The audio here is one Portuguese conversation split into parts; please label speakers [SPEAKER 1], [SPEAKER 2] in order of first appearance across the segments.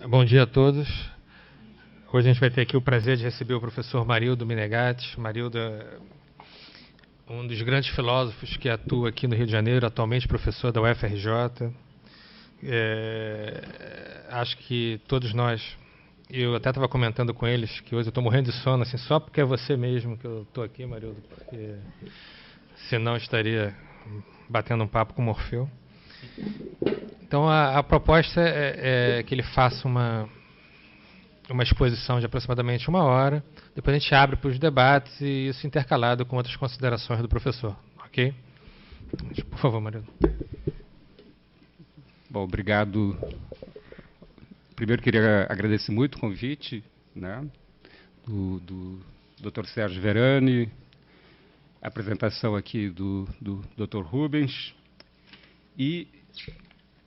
[SPEAKER 1] Bom dia a todos. Hoje a gente vai ter aqui o prazer de receber o professor Marildo Menegatti. Marildo é um dos grandes filósofos que atua aqui no Rio de Janeiro, atualmente professor da UFRJ. Acho que todos nós, eu até estava comentando com eles que hoje eu estou morrendo de sono, assim, só porque é você mesmo que eu estou aqui, Marildo, porque senão estaria batendo um papo com o Morfeu. Então a proposta é que ele faça uma exposição de aproximadamente 1 hora, depois a gente abre para os debates e isso intercalado com outras considerações do professor, ok? Por favor, Mariano.
[SPEAKER 2] Bom, obrigado. Primeiro queria agradecer muito o convite, né, do Dr. Sérgio Verani, a apresentação aqui do Dr. Rubens, e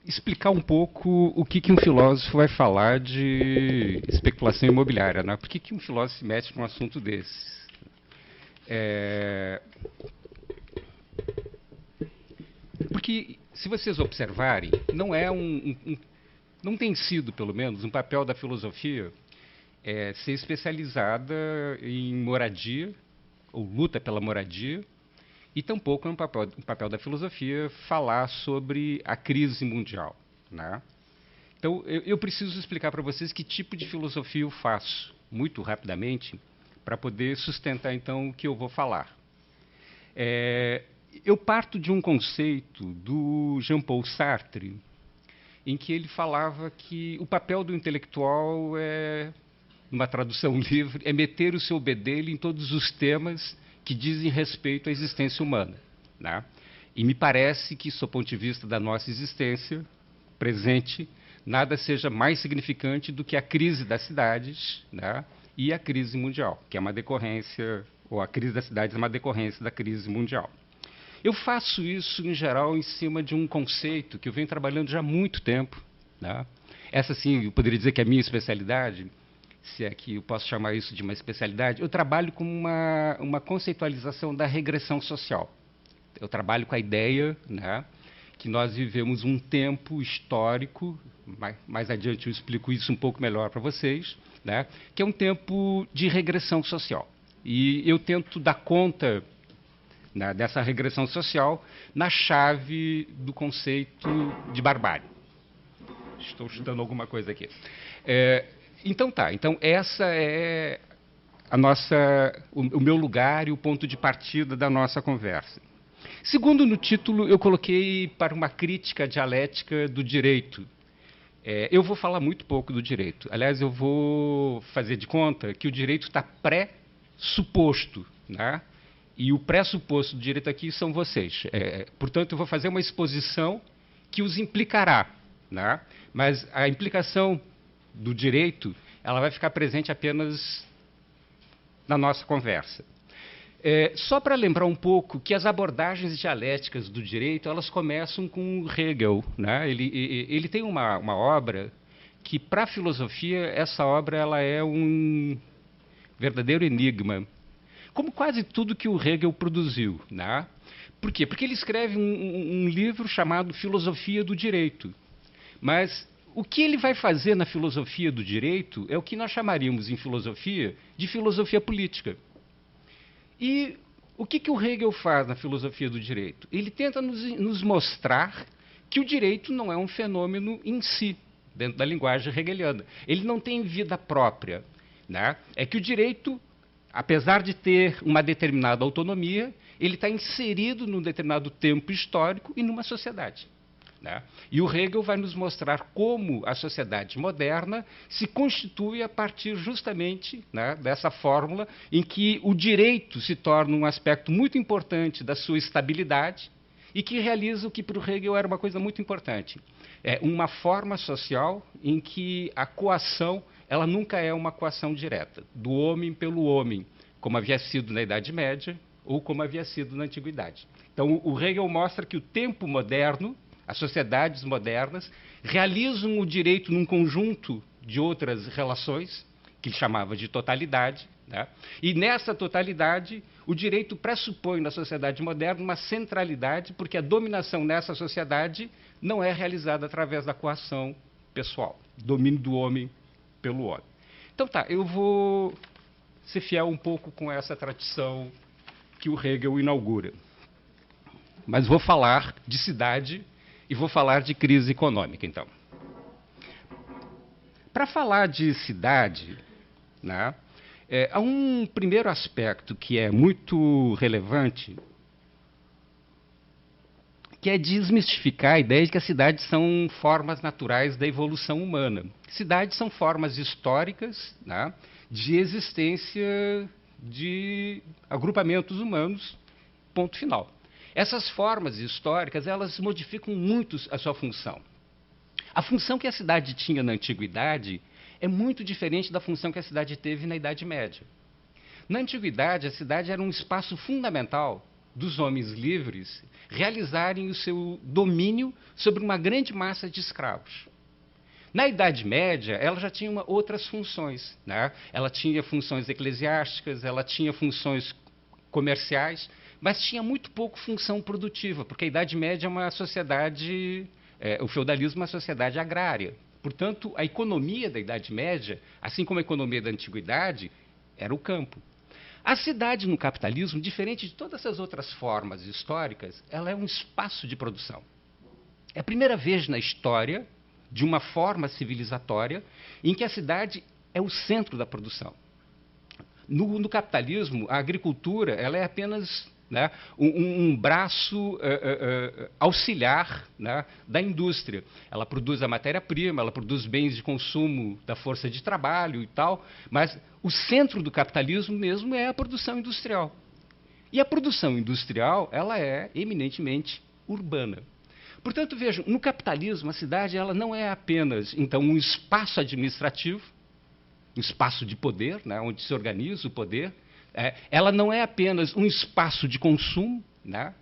[SPEAKER 2] explicar um pouco o que um filósofo vai falar de especulação imobiliária, né? Por que um filósofo se mete num assunto desses? Porque, se vocês observarem, não tem sido, pelo menos, um papel da filosofia ser especializada em moradia, ou luta pela moradia, e tampouco é um papel da filosofia falar sobre a crise mundial, né? Então, eu preciso explicar para vocês que tipo de filosofia eu faço, muito rapidamente, para poder sustentar, então, o que eu vou falar. Eu parto de um conceito do Jean-Paul Sartre, em que ele falava que o papel do intelectual numa tradução livre, é meter o seu bedelho em todos os temas que dizem respeito à existência humana, né? E me parece que, sob o ponto de vista da nossa existência presente, nada seja mais significante do que a crise das cidades, né, e a crise mundial, que é uma decorrência, ou a crise das cidades é uma decorrência da crise mundial. Eu faço isso, em geral, em cima de um conceito que eu venho trabalhando já há muito tempo, né? Essa, sim, eu poderia dizer que é a minha especialidade, se é que eu posso chamar isso de uma especialidade. Eu trabalho com uma conceitualização da regressão social. Eu trabalho com a ideia, né, que nós vivemos um tempo histórico, mais adiante eu explico isso um pouco melhor para vocês, né, que é um tempo de regressão social. E eu tento dar conta, né, dessa regressão social na chave do conceito de barbárie. Estou chutando alguma coisa aqui. Então essa é o meu lugar e o ponto de partida da nossa conversa. Segundo, no título, eu coloquei para uma crítica dialética do direito. Eu vou falar muito pouco do direito. Aliás, eu vou fazer de conta que o direito está pré-suposto, né? E o pressuposto do direito aqui são vocês. Portanto, eu vou fazer uma exposição que os implicará, né? Mas a implicação do direito, ela vai ficar presente apenas na nossa conversa. Só para lembrar um pouco que as abordagens dialéticas do direito, elas começam com Hegel, né? Ele tem uma obra que, para a filosofia, essa obra ela é um verdadeiro enigma, como quase tudo que o Hegel produziu, né? Por quê? Porque ele escreve um livro chamado Filosofia do Direito. Mas o que ele vai fazer na filosofia do direito é o que nós chamaríamos em filosofia de filosofia política. E o que o Hegel faz na filosofia do direito? Ele tenta nos mostrar que o direito não é um fenômeno em si, dentro da linguagem hegeliana. Ele não tem vida própria, né? É que o direito, apesar de ter uma determinada autonomia, ele está inserido num determinado tempo histórico e numa sociedade, né? E o Hegel vai nos mostrar como a sociedade moderna se constitui a partir justamente, né, dessa fórmula em que o direito se torna um aspecto muito importante da sua estabilidade e que realiza o que para o Hegel era uma coisa muito importante. É uma forma social em que a coação ela nunca é uma coação direta, do homem pelo homem, como havia sido na Idade Média ou como havia sido na Antiguidade. Então, o Hegel mostra que o tempo moderno, as sociedades modernas, realizam o direito num conjunto de outras relações, que ele chamava de totalidade, né? E nessa totalidade, o direito pressupõe na sociedade moderna uma centralidade, porque a dominação nessa sociedade não é realizada através da coação pessoal, domínio do homem pelo homem. Então tá, eu vou ser fiel um pouco com essa tradição que o Hegel inaugura. Mas vou falar de cidade e vou falar de crise econômica, então. Para falar de cidade, né, há um primeiro aspecto que é muito relevante, que é desmistificar a ideia de que as cidades são formas naturais da evolução humana. Cidades são formas históricas, né, de existência de agrupamentos humanos, ponto final. Essas formas históricas, elas modificam muito a sua função. A função que a cidade tinha na antiguidade é muito diferente da função que a cidade teve na Idade Média. Na antiguidade, a cidade era um espaço fundamental dos homens livres realizarem o seu domínio sobre uma grande massa de escravos. Na Idade Média, ela já tinha outras funções, né? Ela tinha funções eclesiásticas, ela tinha funções comerciais, mas tinha muito pouco função produtiva, porque a Idade Média é uma sociedade, o feudalismo é uma sociedade agrária. Portanto, a economia da Idade Média, assim como a economia da Antiguidade, era o campo. A cidade no capitalismo, diferente de todas essas outras formas históricas, ela é um espaço de produção. É a primeira vez na história de uma forma civilizatória em que a cidade é o centro da produção. No capitalismo, a agricultura ela é apenas, né, um braço auxiliar, né, da indústria. Ela produz a matéria-prima, ela produz bens de consumo da força de trabalho e tal, mas o centro do capitalismo mesmo é a produção industrial. E a produção industrial ela é eminentemente urbana. Portanto, vejam, no capitalismo, a cidade ela não é apenas então, um espaço administrativo, um espaço de poder, né, onde se organiza o poder. Ela não é apenas um espaço de consumo, né,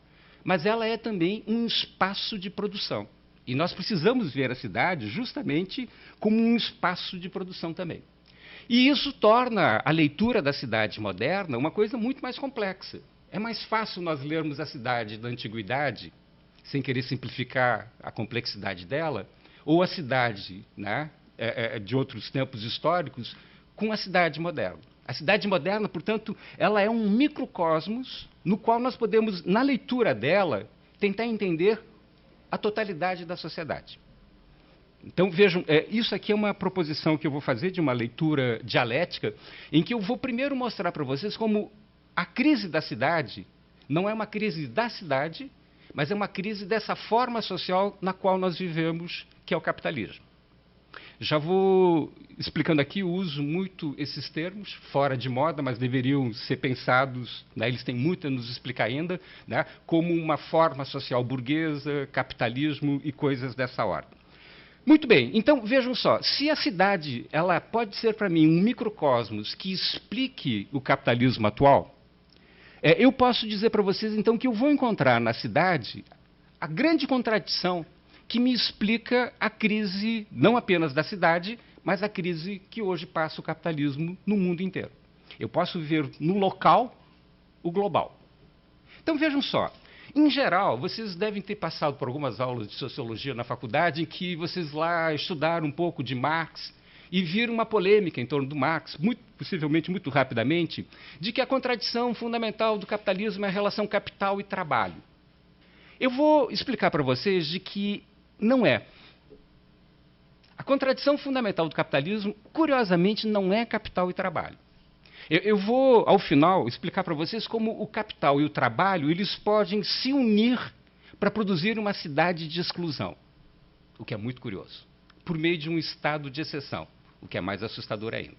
[SPEAKER 2] mas ela é também um espaço de produção. E nós precisamos ver a cidade justamente como um espaço de produção também. E isso torna a leitura da cidade moderna uma coisa muito mais complexa. É mais fácil nós lermos a cidade da antiguidade, sem querer simplificar a complexidade dela, ou a cidade, né, de outros tempos históricos, com a cidade moderna. A cidade moderna, portanto, ela é um microcosmos no qual nós podemos, na leitura dela, tentar entender a totalidade da sociedade. Então, vejam, isso aqui é uma proposição que eu vou fazer de uma leitura dialética, em que eu vou primeiro mostrar para vocês como a crise da cidade não é uma crise da cidade, mas é uma crise dessa forma social na qual nós vivemos, que é o capitalismo. Já vou explicando aqui, eu uso muito esses termos, fora de moda, mas deveriam ser pensados, né, eles têm muito a nos explicar ainda, né, como uma forma social burguesa, capitalismo e coisas dessa ordem. Muito bem, então vejam só, se a cidade ela pode ser para mim um microcosmos que explique o capitalismo atual, eu posso dizer para vocês então que eu vou encontrar na cidade a grande contradição que me explica a crise não apenas da cidade, mas a crise que hoje passa o capitalismo no mundo inteiro. Eu posso ver no local o global. Então vejam só, em geral, vocês devem ter passado por algumas aulas de sociologia na faculdade em que vocês lá estudaram um pouco de Marx e viram uma polêmica em torno do Marx, possivelmente muito rapidamente, de que a contradição fundamental do capitalismo é a relação capital e trabalho. Eu vou explicar para vocês de que não é. A contradição fundamental do capitalismo, curiosamente, não é capital e trabalho. Eu vou, ao final, explicar para vocês como o capital e o trabalho eles podem se unir para produzir uma cidade de exclusão, o que é muito curioso, por meio de um estado de exceção, o que é mais assustador ainda.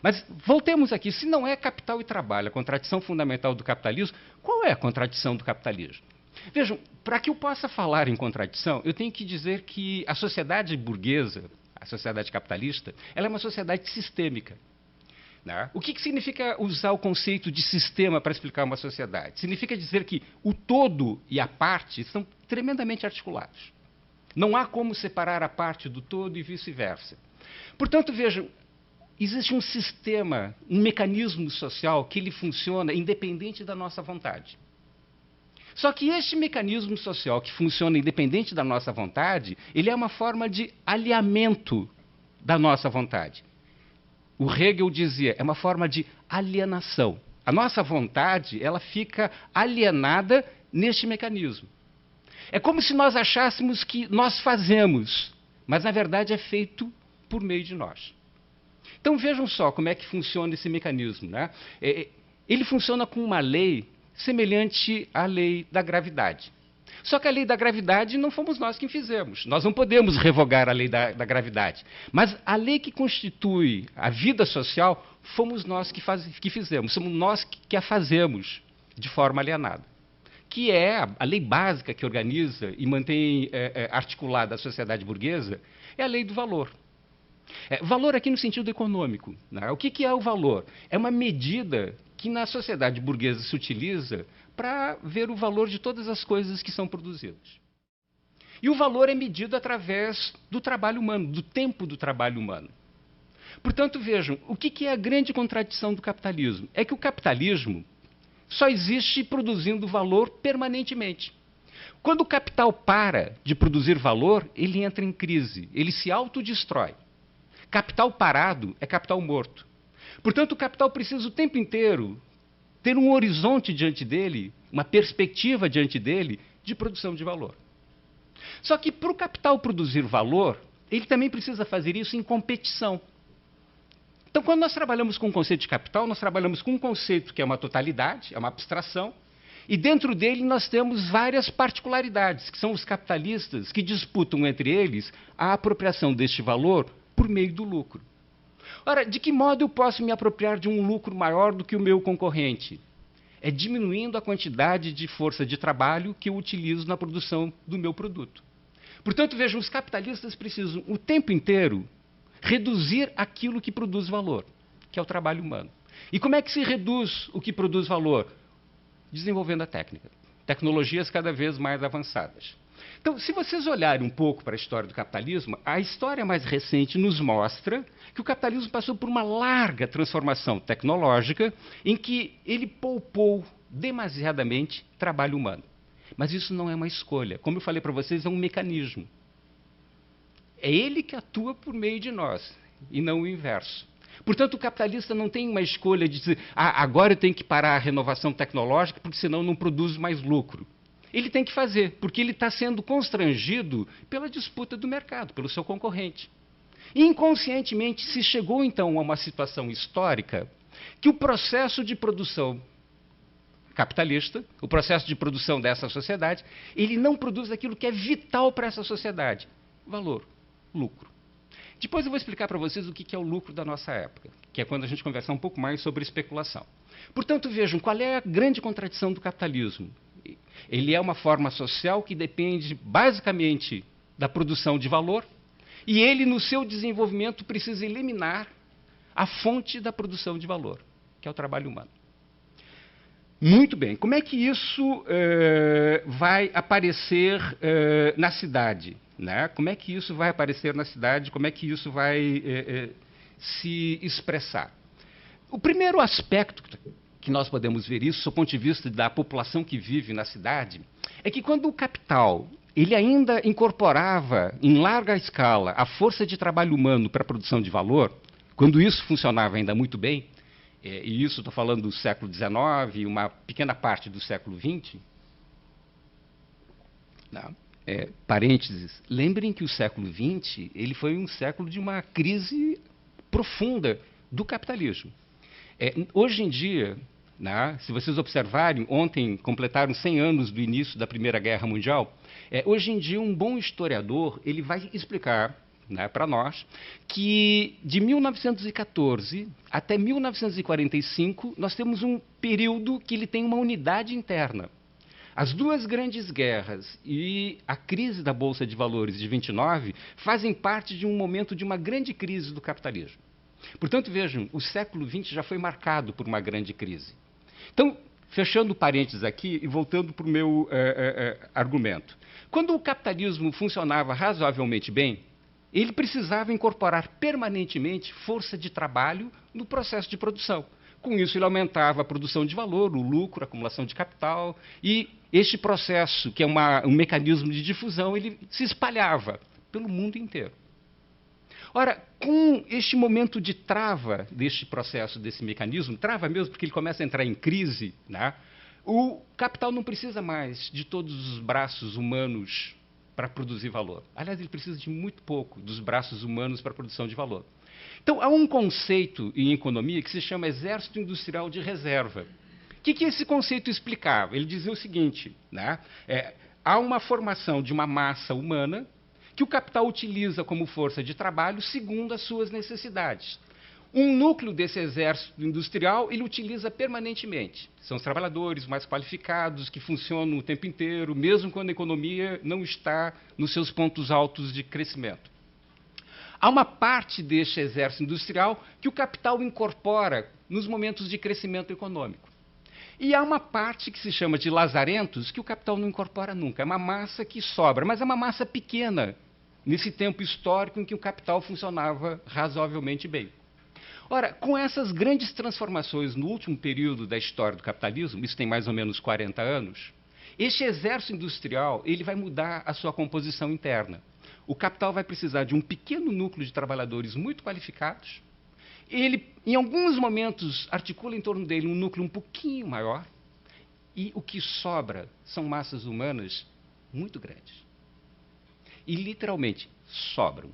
[SPEAKER 2] Mas voltemos aqui, se não é capital e trabalho, a contradição fundamental do capitalismo, qual é a contradição do capitalismo? Vejam, para que eu possa falar em contradição, eu tenho que dizer que a sociedade burguesa, a sociedade capitalista, ela é uma sociedade sistêmica. Né? O que significa usar o conceito de sistema para explicar uma sociedade? Significa dizer que o todo e a parte estão tremendamente articulados. Não há como separar a parte do todo e vice-versa. Portanto, vejam, existe um sistema, um mecanismo social que ele funciona independente da nossa vontade. Só que este mecanismo social que funciona independente da nossa vontade, ele é uma forma de alinhamento da nossa vontade. O Hegel dizia, é uma forma de alienação. A nossa vontade, ela fica alienada neste mecanismo. É como se nós achássemos que nós fazemos, mas na verdade é feito por meio de nós. Então vejam só como é que funciona esse mecanismo, né? Ele funciona com uma lei semelhante à lei da gravidade. Só que a lei da gravidade não fomos nós quem fizemos. Nós não podemos revogar a lei da gravidade. Mas a lei que constitui a vida social, fomos nós que fizemos. Somos nós que a fazemos de forma alienada. Que é a lei básica que organiza e mantém articulada a sociedade burguesa, é a lei do valor. Valor aqui no sentido econômico, né? O que é o valor? É uma medida que na sociedade burguesa se utiliza para ver o valor de todas as coisas que são produzidas. E o valor é medido através do trabalho humano, do tempo do trabalho humano. Portanto, vejam, o que é a grande contradição do capitalismo? É que o capitalismo só existe produzindo valor permanentemente. Quando o capital para de produzir valor, ele entra em crise, ele se autodestrói. Capital parado é capital morto. Portanto, o capital precisa o tempo inteiro ter um horizonte diante dele, uma perspectiva diante dele de produção de valor. Só que para o capital produzir valor, ele também precisa fazer isso em competição. Então, quando nós trabalhamos com o conceito de capital, nós trabalhamos com um conceito que é uma totalidade, é uma abstração, e dentro dele nós temos várias particularidades, que são os capitalistas que disputam entre eles a apropriação deste valor por meio do lucro. Ora, de que modo eu posso me apropriar de um lucro maior do que o meu concorrente? É diminuindo a quantidade de força de trabalho que eu utilizo na produção do meu produto. Portanto, vejam, os capitalistas precisam o tempo inteiro reduzir aquilo que produz valor, que é o trabalho humano. E como é que se reduz o que produz valor? Desenvolvendo a técnica. Tecnologias cada vez mais avançadas. Então, se vocês olharem um pouco para a história do capitalismo, a história mais recente nos mostra que o capitalismo passou por uma larga transformação tecnológica em que ele poupou demasiadamente trabalho humano. Mas isso não é uma escolha. Como eu falei para vocês, é um mecanismo. É ele que atua por meio de nós, e não o inverso. Portanto, o capitalista não tem uma escolha de dizer, agora eu tenho que parar a renovação tecnológica, porque senão não produzo mais lucro. Ele tem que fazer, porque ele está sendo constrangido pela disputa do mercado, pelo seu concorrente. E, inconscientemente, se chegou, então, a uma situação histórica que o processo de produção capitalista, o processo de produção dessa sociedade, ele não produz aquilo que é vital para essa sociedade. Valor, lucro. Depois eu vou explicar para vocês o que é o lucro da nossa época, que é quando a gente conversar um pouco mais sobre especulação. Portanto, vejam, qual é a grande contradição do capitalismo? Ele é uma forma social que depende basicamente da produção de valor e ele, no seu desenvolvimento, precisa eliminar a fonte da produção de valor, que é o trabalho humano. Muito bem, como é que isso vai aparecer na cidade? Né? Como é que isso vai aparecer na cidade? Como é que isso vai se expressar? O primeiro aspecto que nós podemos ver isso, do ponto de vista da população que vive na cidade, é que quando o capital ele ainda incorporava em larga escala a força de trabalho humano para a produção de valor, quando isso funcionava ainda muito bem, e isso estou falando do século XIX e uma pequena parte do século XX, não, parênteses, lembrem que o século XX ele foi um século de uma crise profunda do capitalismo. Hoje em dia, né, se vocês observarem, ontem completaram 100 anos do início da Primeira Guerra Mundial, hoje em dia um bom historiador ele vai explicar, né, para nós que de 1914 até 1945 nós temos um período que ele tem uma unidade interna. As duas grandes guerras e a crise da Bolsa de Valores de 29 fazem parte de um momento de uma grande crise do capitalismo. Portanto, vejam, o século XX já foi marcado por uma grande crise. Então, fechando parênteses aqui e voltando para o meu argumento. Quando o capitalismo funcionava razoavelmente bem, ele precisava incorporar permanentemente força de trabalho no processo de produção. Com isso, ele aumentava a produção de valor, o lucro, a acumulação de capital, e este processo, que é um mecanismo de difusão, ele se espalhava pelo mundo inteiro. Ora, com este momento de trava deste processo, desse mecanismo, trava mesmo porque ele começa a entrar em crise, né? O capital não precisa mais de todos os braços humanos para produzir valor. Aliás, ele precisa de muito pouco dos braços humanos para a produção de valor. Então, há um conceito em economia que se chama exército industrial de reserva. O que esse conceito explicava? Ele dizia o seguinte, né? Há uma formação de uma massa humana que o capital utiliza como força de trabalho segundo as suas necessidades. Um núcleo desse exército industrial ele utiliza permanentemente. São os trabalhadores mais qualificados, que funcionam o tempo inteiro, mesmo quando a economia não está nos seus pontos altos de crescimento. Há uma parte deste exército industrial que o capital incorpora nos momentos de crescimento econômico. E há uma parte que se chama de lazarentos que o capital não incorpora nunca. É uma massa que sobra, mas é uma massa pequena nesse tempo histórico em que o capital funcionava razoavelmente bem. Ora, com essas grandes transformações no último período da história do capitalismo, isso tem mais ou menos 40 anos, este exército industrial ele vai mudar a sua composição interna. O capital vai precisar de um pequeno núcleo de trabalhadores muito qualificados. Ele, em alguns momentos, articula em torno dele um núcleo um pouquinho maior. E o que sobra são massas humanas muito grandes. E, literalmente, sobram.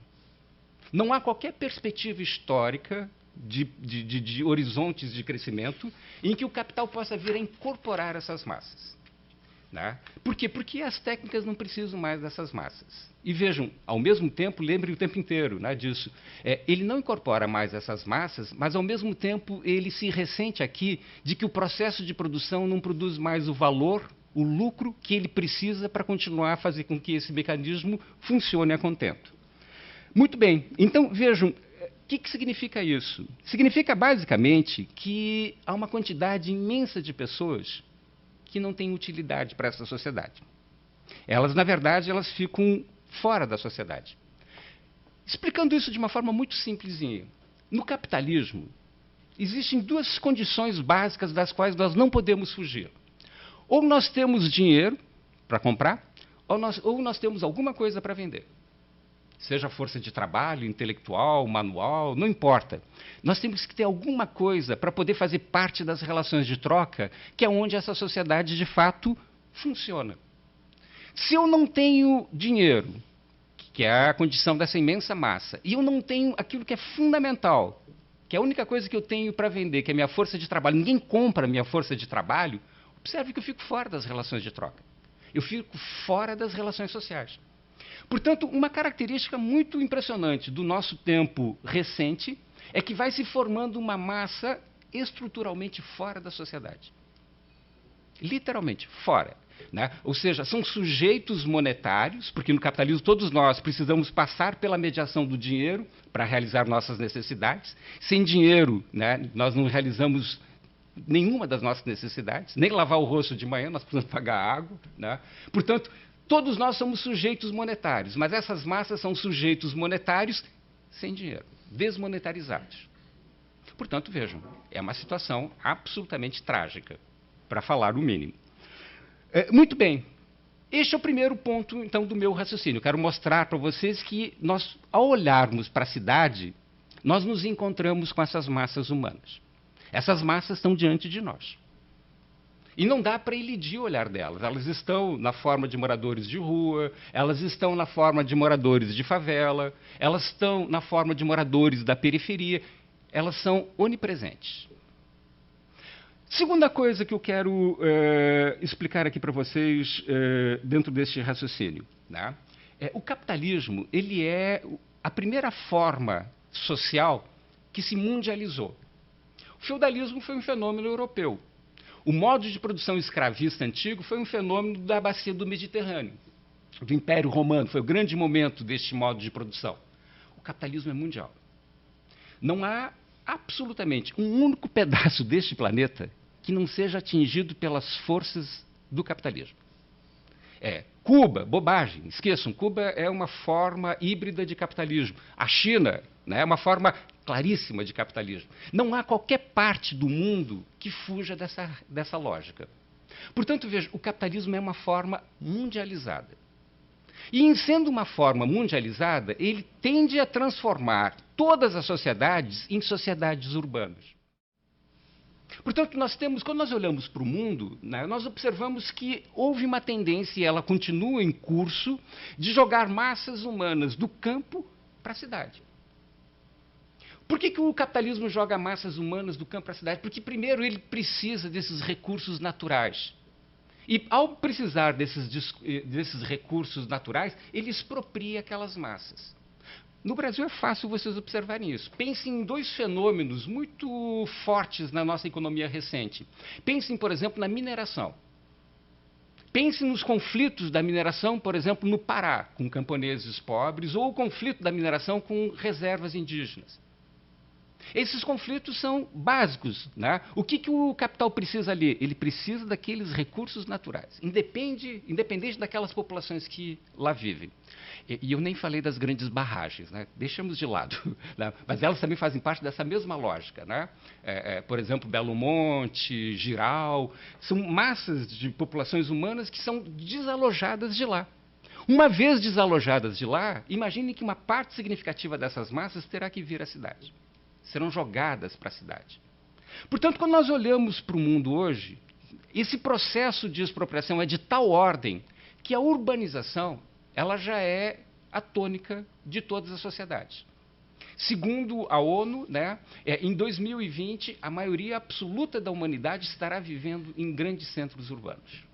[SPEAKER 2] Não há qualquer perspectiva histórica de horizontes de crescimento em que o capital possa vir a incorporar essas massas. Né? Por quê? Porque as técnicas não precisam mais dessas massas. E vejam, ao mesmo tempo, lembrem o tempo inteiro, né, disso. Ele não incorpora mais essas massas, mas ao mesmo tempo ele se ressente aqui de que o processo de produção não produz mais o valor, o lucro que ele precisa para continuar a fazer com que esse mecanismo funcione a contento. Muito bem, então vejam, o que significa isso? Significa basicamente que há uma quantidade imensa de pessoas que não têm utilidade para essa sociedade. Elas, na verdade, elas ficam fora da sociedade. Explicando isso de uma forma muito simplesinha. No capitalismo, existem duas condições básicas das quais nós não podemos fugir. Ou nós temos dinheiro para comprar, ou nós temos alguma coisa para vender. Seja força de trabalho, intelectual, manual, não importa. Nós temos que ter alguma coisa para poder fazer parte das relações de troca, que é onde essa sociedade, de fato, funciona. Se eu não tenho dinheiro, que é a condição dessa imensa massa, e eu não tenho aquilo que é fundamental, que é a única coisa que eu tenho para vender, que é a minha força de trabalho, ninguém compra a minha força de trabalho, observe que eu fico fora das relações de troca. Eu fico fora das relações sociais. Portanto, uma característica muito impressionante do nosso tempo recente é que vai se formando uma massa estruturalmente fora da sociedade. Literalmente, fora. Né? Ou seja, são sujeitos monetários, porque no capitalismo todos nós precisamos passar pela mediação do dinheiro para realizar nossas necessidades. Sem dinheiro, né, nós não realizamos nenhuma das nossas necessidades, nem lavar o rosto de manhã, nós precisamos pagar água. Né? Portanto, todos nós somos sujeitos monetários, mas essas massas são sujeitos monetários sem dinheiro, desmonetarizados. Portanto, vejam, é uma situação absolutamente trágica, para falar o mínimo. Muito bem, este é o primeiro ponto, então, do meu raciocínio. Eu quero mostrar para vocês que nós, ao olharmos para a cidade, nós nos encontramos com essas massas humanas. Essas massas estão diante de nós. E não dá para elidir o olhar delas. Elas estão na forma de moradores de rua, elas estão na forma de moradores de favela, elas estão na forma de moradores da periferia. Elas são onipresentes. Segunda coisa que eu quero explicar aqui para vocês dentro deste raciocínio. Né? O capitalismo ele é a primeira forma social que se mundializou. O feudalismo foi um fenômeno europeu. O modo de produção escravista antigo foi um fenômeno da bacia do Mediterrâneo, do Império Romano. Foi o grande momento deste modo de produção. O capitalismo é mundial. Não há absolutamente um único pedaço deste planeta que não seja atingido pelas forças do capitalismo. Cuba, bobagem, esqueçam, Cuba é uma forma híbrida de capitalismo. A China, né, é uma forma claríssima de capitalismo. Não há qualquer parte do mundo que fuja dessa lógica. Portanto, veja, o capitalismo é uma forma mundializada. E, em sendo uma forma mundializada, ele tende a transformar todas as sociedades em sociedades urbanas. Portanto, quando nós olhamos para o mundo, né, nós observamos que houve uma tendência, e ela continua em curso, de jogar massas humanas do campo para a cidade. Por que o capitalismo joga massas humanas do campo para a cidade? Porque, primeiro, ele precisa desses recursos naturais. E, ao precisar desses recursos naturais, ele expropria aquelas massas. No Brasil é fácil vocês observarem isso. Pensem em dois fenômenos muito fortes na nossa economia recente. Pensem, por exemplo, na mineração. Pensem nos conflitos da mineração, por exemplo, no Pará, com camponeses pobres, ou o conflito da mineração com reservas indígenas. Esses conflitos são básicos, né? O que o capital precisa ali? Ele precisa daqueles recursos naturais, independente daquelas populações que lá vivem. E eu nem falei das grandes barragens, né? Deixamos de lado, né? Mas elas também fazem parte dessa mesma lógica, né? Por exemplo, Belo Monte, Jirau, são massas de populações humanas que são desalojadas de lá. Uma vez desalojadas de lá, imagine que uma parte significativa dessas massas terá que vir à cidade. Serão jogadas para a cidade. Portanto, quando nós olhamos para o mundo hoje, esse processo de expropriação é de tal ordem que a urbanização ela já é a tônica de todas as sociedades. Segundo a ONU, né, em 2020, a maioria absoluta da humanidade estará vivendo em grandes centros urbanos.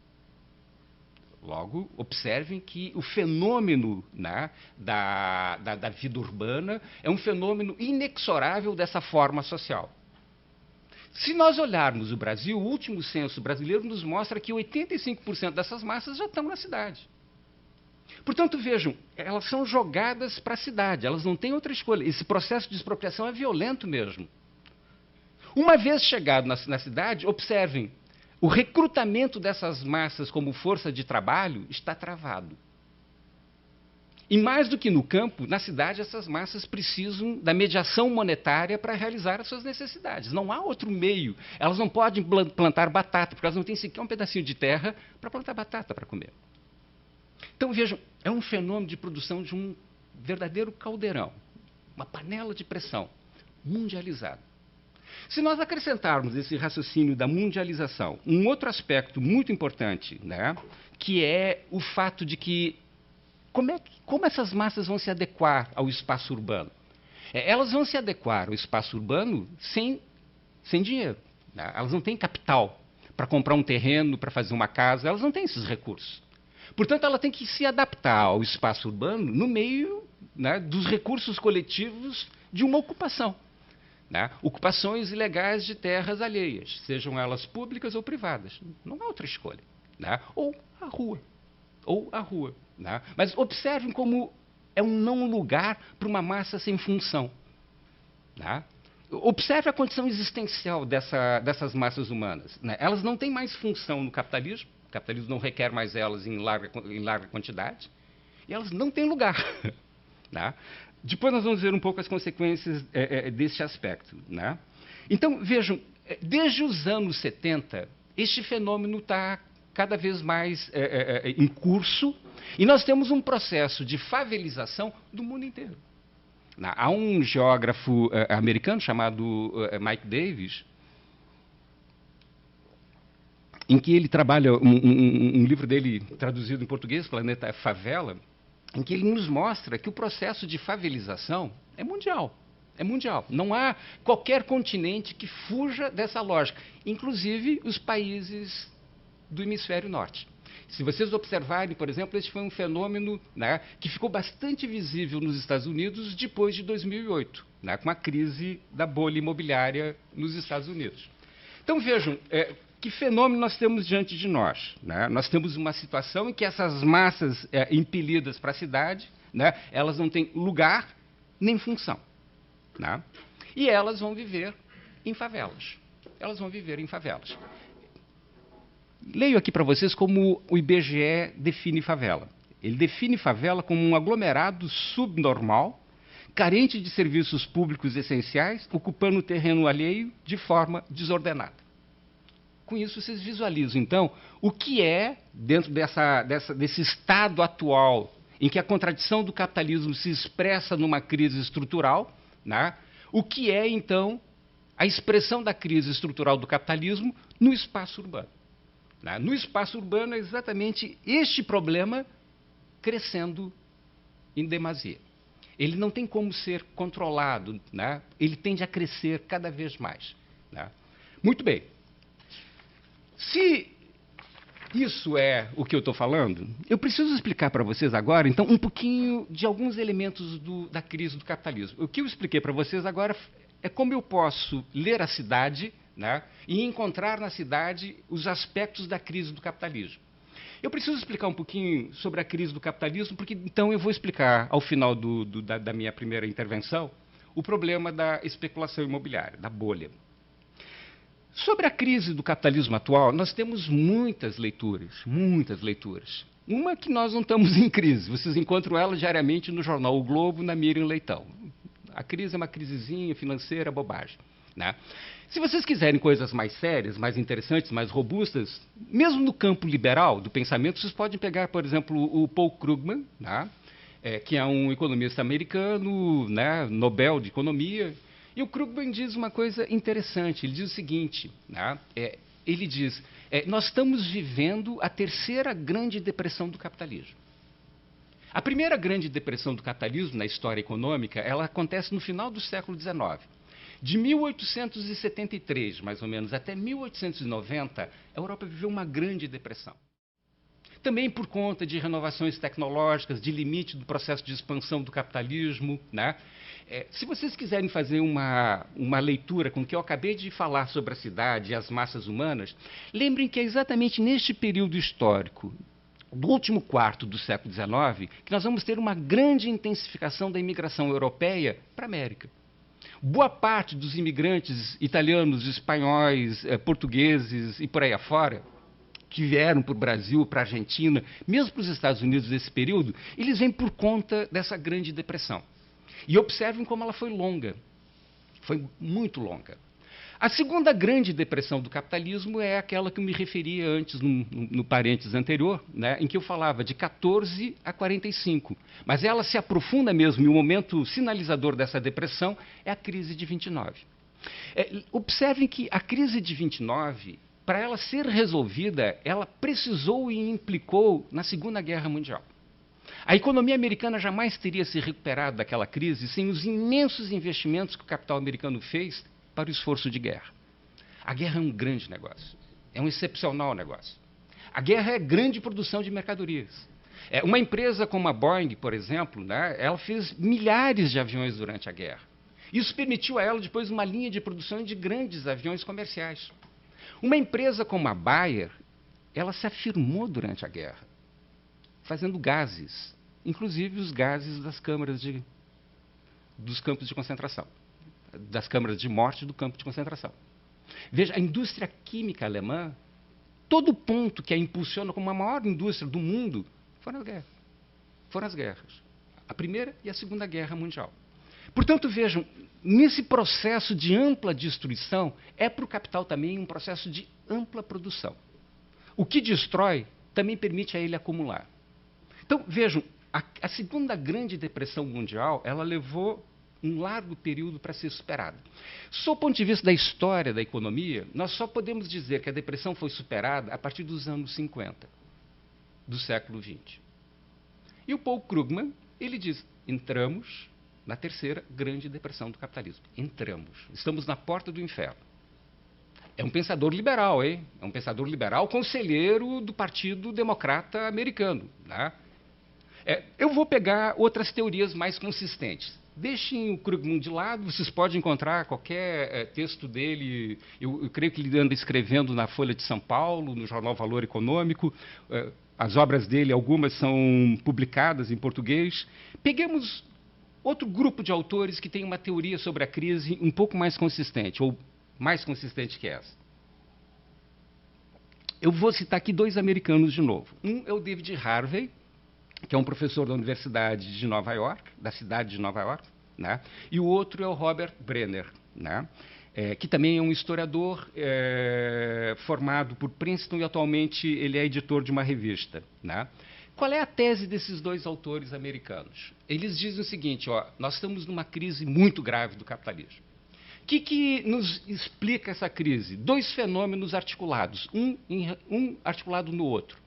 [SPEAKER 2] Logo, observem que o fenômeno, né, da vida urbana é um fenômeno inexorável dessa forma social. Se nós olharmos o Brasil, o último censo brasileiro nos mostra que 85% dessas massas já estão na cidade. Portanto, vejam, elas são jogadas para a cidade, elas não têm outra escolha. Esse processo de expropriação é violento mesmo. Uma vez chegado na cidade, observem, o recrutamento dessas massas como força de trabalho está travado. E mais do que no campo, na cidade, essas massas precisam da mediação monetária para realizar as suas necessidades. Não há outro meio. Elas não podem plantar batata, porque elas não têm sequer um pedacinho de terra para plantar batata para comer. Então, vejam, é um fenômeno de produção de um verdadeiro caldeirão, uma panela de pressão mundializada. Se nós acrescentarmos esse raciocínio da mundialização, um outro aspecto muito importante, né, que é o fato de que como essas massas vão se adequar ao espaço urbano? Elas vão se adequar ao espaço urbano sem dinheiro. Né? Elas não têm capital para comprar um terreno, para fazer uma casa, elas não têm esses recursos. Portanto, ela tem que se adaptar ao espaço urbano no meio, né, dos recursos coletivos de uma ocupação. Né? Ocupações ilegais de terras alheias, sejam elas públicas ou privadas. Não há outra escolha. Né? Ou a rua. Né? Mas observem como é um não lugar para uma massa sem função. Né? Observe a condição existencial dessas massas humanas. Né? Elas não têm mais função no capitalismo. O capitalismo não requer mais elas em larga quantidade. E elas não têm lugar. Né? Depois nós vamos ver um pouco as consequências desse aspecto. Né? Então, vejam, desde os anos 70, este fenômeno está cada vez mais em curso, e nós temos um processo de favelização do mundo inteiro. Há um geógrafo americano chamado Mike Davis, em que ele trabalha, um livro dele traduzido em português, Planeta Favela, em que ele nos mostra que o processo de favelização é mundial. É mundial. Não há qualquer continente que fuja dessa lógica, inclusive os países do hemisfério norte. Se vocês observarem, por exemplo, esse foi um fenômeno, né, que ficou bastante visível nos Estados Unidos depois de 2008, né, com a crise da bolha imobiliária nos Estados Unidos. Então, vejam, que fenômeno nós temos diante de nós? Né? Nós temos uma situação em que essas massas impelidas para a cidade, né, elas não têm lugar nem função. Né? E elas vão viver em favelas. Elas vão viver em favelas. Leio aqui para vocês como o IBGE define favela. Ele define favela como um aglomerado subnormal, carente de serviços públicos essenciais, ocupando o terreno alheio de forma desordenada. Com isso, vocês visualizam, então, o que é, dentro desse estado atual, em que a contradição do capitalismo se expressa numa crise estrutural, né? O que é, então, a expressão da crise estrutural do capitalismo no espaço urbano. Né? No espaço urbano é exatamente este problema crescendo em demasia. Ele não tem como ser controlado, né? Ele tende a crescer cada vez mais. Né? Muito bem. Se isso é o que eu estou falando, eu preciso explicar para vocês agora, então, um pouquinho de alguns elementos da crise do capitalismo. O que eu expliquei para vocês agora é como eu posso ler a cidade, né, e encontrar na cidade os aspectos da crise do capitalismo. Eu preciso explicar um pouquinho sobre a crise do capitalismo, porque então eu vou explicar, ao final da minha primeira intervenção, o problema da especulação imobiliária, da bolha. Sobre a crise do capitalismo atual, nós temos muitas leituras, muitas leituras. Uma que nós não estamos em crise, vocês encontram ela diariamente no jornal O Globo, na Miriam Leitão. A crise é uma crisezinha financeira, bobagem. Né? Se vocês quiserem coisas mais sérias, mais interessantes, mais robustas, mesmo no campo liberal do pensamento, vocês podem pegar, por exemplo, o Paul Krugman, né? Que é um economista americano, né? Nobel de Economia. E o Krugman diz uma coisa interessante. Ele diz o seguinte, né? Ele diz, nós estamos vivendo a terceira grande depressão do capitalismo. A primeira grande depressão do capitalismo na história econômica, ela acontece no final do século XIX. De 1873, mais ou menos, até 1890, a Europa viveu uma grande depressão. Também por conta de renovações tecnológicas, de limite do processo de expansão do capitalismo. Né? Se vocês quiserem fazer uma leitura com o que eu acabei de falar sobre a cidade e as massas humanas, lembrem que é exatamente neste período histórico, do último quarto do século XIX, que nós vamos ter uma grande intensificação da imigração europeia para a América. Boa parte dos imigrantes italianos, espanhóis, portugueses e por aí afora, que vieram para o Brasil, para a Argentina, mesmo para os Estados Unidos nesse período, eles vêm por conta dessa grande depressão. E observem como ela foi longa. Foi muito longa. A segunda grande depressão do capitalismo é aquela que eu me referia antes, no parênteses anterior, né, em que eu falava de 14 a 45. Mas ela se aprofunda mesmo, e o momento sinalizador dessa depressão é a crise de 29. Observem que a crise de 29, para ela ser resolvida, ela precisou e implicou na Segunda Guerra Mundial. A economia americana jamais teria se recuperado daquela crise sem os imensos investimentos que o capital americano fez para o esforço de guerra. A guerra é um grande negócio, é um excepcional negócio. A guerra é grande produção de mercadorias. Uma empresa como a Boeing, por exemplo, né, ela fez milhares de aviões durante a guerra. Isso permitiu a ela depois uma linha de produção de grandes aviões comerciais. Uma empresa como a Bayer, ela se afirmou durante a guerra, fazendo gases, inclusive os gases dos campos de concentração. Das câmaras de morte do campo de concentração. Veja, a indústria química alemã, todo ponto que a impulsiona como a maior indústria do mundo, foram as guerras. A Primeira e a Segunda Guerra Mundial. Portanto, vejam, nesse processo de ampla destruição, é para o capital também um processo de ampla produção. O que destrói também permite a ele acumular. Então, vejam, a Segunda Grande Depressão Mundial, ela levou um largo período para ser superada. Sob o ponto de vista da história da economia, nós só podemos dizer que a depressão foi superada a partir dos anos 50, do século XX. E o Paul Krugman, ele diz, entramos na terceira grande depressão do capitalismo. Entramos. Estamos na porta do inferno. É um pensador liberal, hein? É um pensador liberal, conselheiro do Partido Democrata Americano. Né? Eu vou pegar outras teorias mais consistentes. Deixem o Krugman de lado, vocês podem encontrar qualquer texto dele. Eu creio que ele anda escrevendo na Folha de São Paulo, no jornal Valor Econômico. As obras dele, algumas são publicadas em português. Peguemos outro grupo de autores que tem uma teoria sobre a crise um pouco mais consistente, ou mais consistente que essa. Eu vou citar aqui dois americanos de novo. Um é o David Harvey, que é um professor da Universidade de Nova York, da cidade de Nova York, né? E o outro é o Robert Brenner. Né? que também é um historiador formado por Princeton e atualmente ele é editor de uma revista, né? Qual é a tese desses dois autores americanos? Eles dizem o seguinte, ó, nós estamos numa crise muito grave do capitalismo. O que nos explica essa crise? Dois fenômenos articulados, um articulado no outro.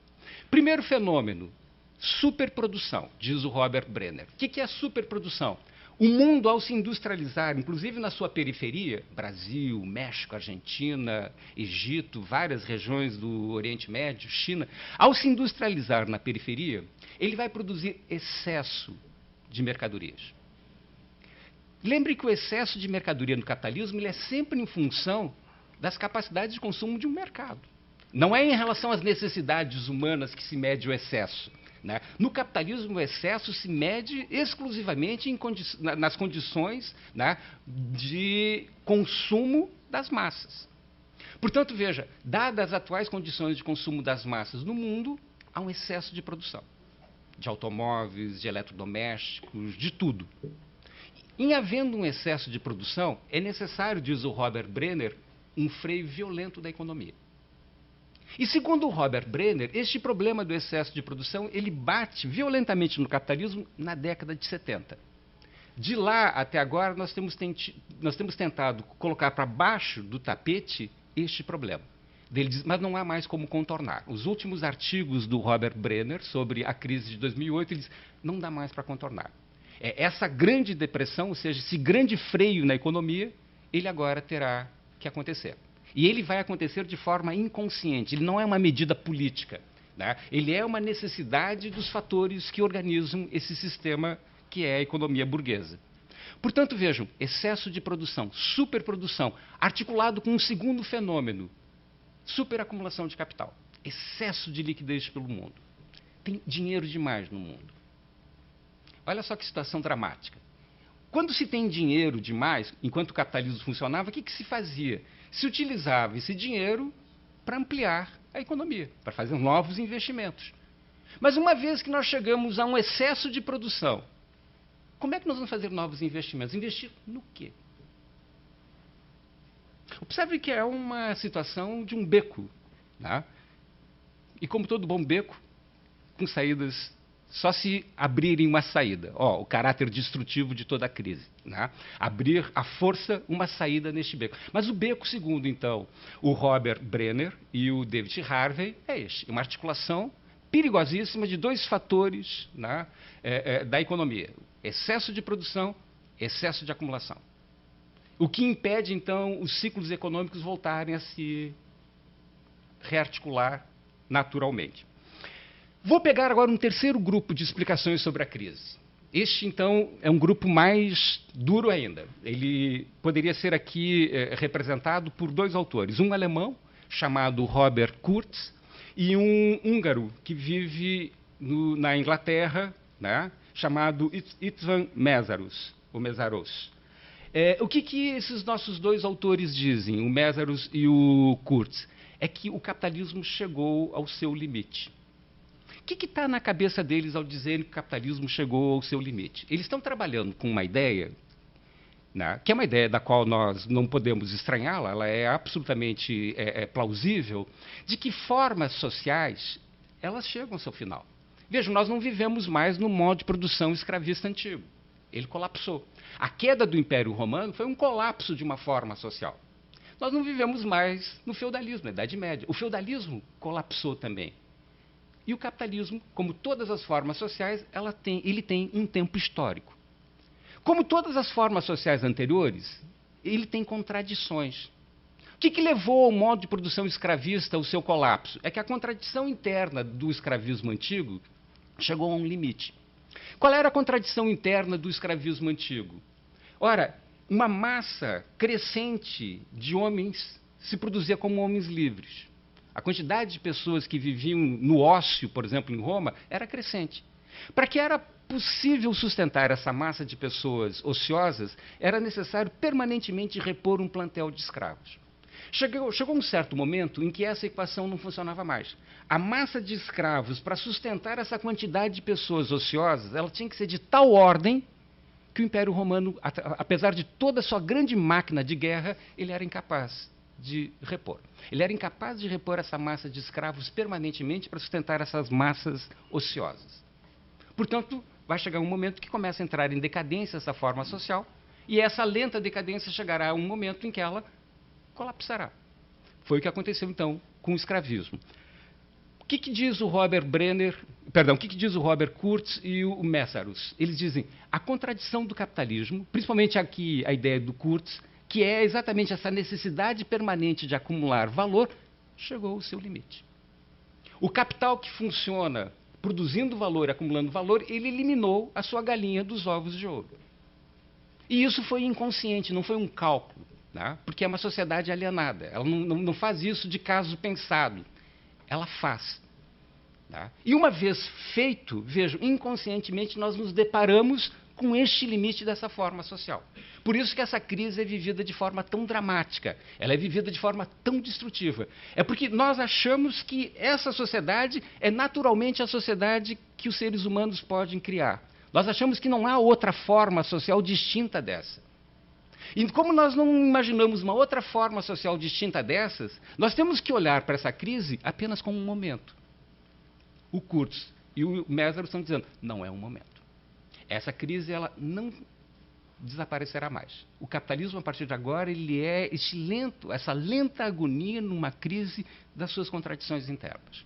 [SPEAKER 2] Primeiro fenômeno, superprodução, diz o Robert Brenner. O que é a superprodução? O mundo, ao se industrializar, inclusive na sua periferia, Brasil, México, Argentina, Egito, várias regiões do Oriente Médio, China, ao se industrializar na periferia, ele vai produzir excesso de mercadorias. Lembre que o excesso de mercadoria no capitalismo ele é sempre em função das capacidades de consumo de um mercado. Não é em relação às necessidades humanas que se mede o excesso. Né? No capitalismo, o excesso se mede exclusivamente nas condições, né, de consumo das massas. Portanto, veja, dadas as atuais condições de consumo das massas no mundo, há um excesso de produção, de automóveis, de eletrodomésticos, de tudo. Em havendo um excesso de produção, é necessário, diz o Robert Brenner, um freio violento da economia. E segundo o Robert Brenner, este problema do excesso de produção, ele bate violentamente no capitalismo na década de 70. De lá até agora, nós temos tentado colocar para baixo do tapete este problema. Ele diz, mas não há mais como contornar. Os últimos artigos do Robert Brenner sobre a crise de 2008, ele diz, não dá mais para contornar. Essa grande depressão, ou seja, esse grande freio na economia, ele agora terá que acontecer. E ele vai acontecer de forma inconsciente, ele não é uma medida política, né? Ele é uma necessidade dos fatores que organizam esse sistema que é a economia burguesa. Portanto, vejam, excesso de produção, superprodução, articulado com um segundo fenômeno, superacumulação de capital, excesso de liquidez pelo mundo. Tem dinheiro demais no mundo. Olha só que situação dramática. Quando se tem dinheiro demais, enquanto o capitalismo funcionava, o que se fazia? Se utilizava esse dinheiro para ampliar a economia, para fazer novos investimentos. Mas uma vez que nós chegamos a um excesso de produção, como é que nós vamos fazer novos investimentos? Investir no quê? Observe que é uma situação de um beco, né? E como todo bom beco, com saídas, só se abrirem uma saída. O caráter destrutivo de toda a crise. Né? Abrir à força uma saída neste beco. Mas o beco, segundo, então, o Robert Brenner e o David Harvey, é este. Uma articulação perigosíssima de dois fatores, né, da economia. Excesso de produção, excesso de acumulação. O que impede, então, os ciclos econômicos voltarem a se rearticular naturalmente. Vou pegar agora um terceiro grupo de explicações sobre a crise. Este, então, é um grupo mais duro ainda. Ele poderia ser aqui representado por dois autores. Um alemão, chamado Robert Kurz, e um húngaro, que vive na Inglaterra, né, chamado István Mészáros, ou Mészáros. O que esses nossos dois autores dizem, o Mészáros e o Kurz? É que o capitalismo chegou ao seu limite. O que está na cabeça deles ao dizerem que o capitalismo chegou ao seu limite? Eles estão trabalhando com uma ideia, né, que é uma ideia da qual nós não podemos estranhá-la, ela é absolutamente plausível, de que formas sociais elas chegam ao seu final. Vejam, nós não vivemos mais no modo de produção escravista antigo. Ele colapsou. A queda do Império Romano foi um colapso de uma forma social. Nós não vivemos mais no feudalismo, na Idade Média. O feudalismo colapsou também. E o capitalismo, como todas as formas sociais, ele tem um tempo histórico. Como todas as formas sociais anteriores, ele tem contradições. O que levou ao modo de produção escravista ao seu colapso? É que a contradição interna do escravismo antigo chegou a um limite. Qual era a contradição interna do escravismo antigo? Ora, uma massa crescente de homens se produzia como homens livres. A quantidade de pessoas que viviam no ócio, por exemplo, em Roma, era crescente. Para que era possível sustentar essa massa de pessoas ociosas, era necessário permanentemente repor um plantel de escravos. Chegou um certo momento em que essa equação não funcionava mais. A massa de escravos, para sustentar essa quantidade de pessoas ociosas, ela tinha que ser de tal ordem que o Império Romano, apesar de toda a sua grande máquina de guerra, ele era incapaz de repor. Ele era incapaz de repor essa massa de escravos permanentemente para sustentar essas massas ociosas. Portanto, vai chegar um momento que começa a entrar em decadência essa forma social, e essa lenta decadência chegará a um momento em que ela colapsará. Foi o que aconteceu, então, com o escravismo. O que diz o Robert Brenner, perdão, o que diz o Robert Kurtz e o Meszaros? Eles dizem, a contradição do capitalismo, principalmente aqui a ideia do Kurtz, que é exatamente essa necessidade permanente de acumular valor, chegou ao seu limite. O capital que funciona produzindo valor, acumulando valor, ele eliminou a sua galinha dos ovos de ouro. E isso foi inconsciente, não foi um cálculo, né? Porque é uma sociedade alienada. Ela não faz isso de caso pensado. Ela faz. Tá? E uma vez feito, vejo, inconscientemente nós nos deparamos com este limite dessa forma social. Por isso que essa crise é vivida de forma tão dramática, ela é vivida de forma tão destrutiva. É porque nós achamos que essa sociedade é naturalmente a sociedade que os seres humanos podem criar. Nós achamos que não há outra forma social distinta dessa. E como nós não imaginamos uma outra forma social distinta dessas, nós temos que olhar para essa crise apenas como um momento. O Kurtz e o Meszaros estão dizendo, não é um momento. Essa crise ela não desaparecerá mais. O capitalismo, a partir de agora, ele é essa lenta agonia numa crise das suas contradições internas.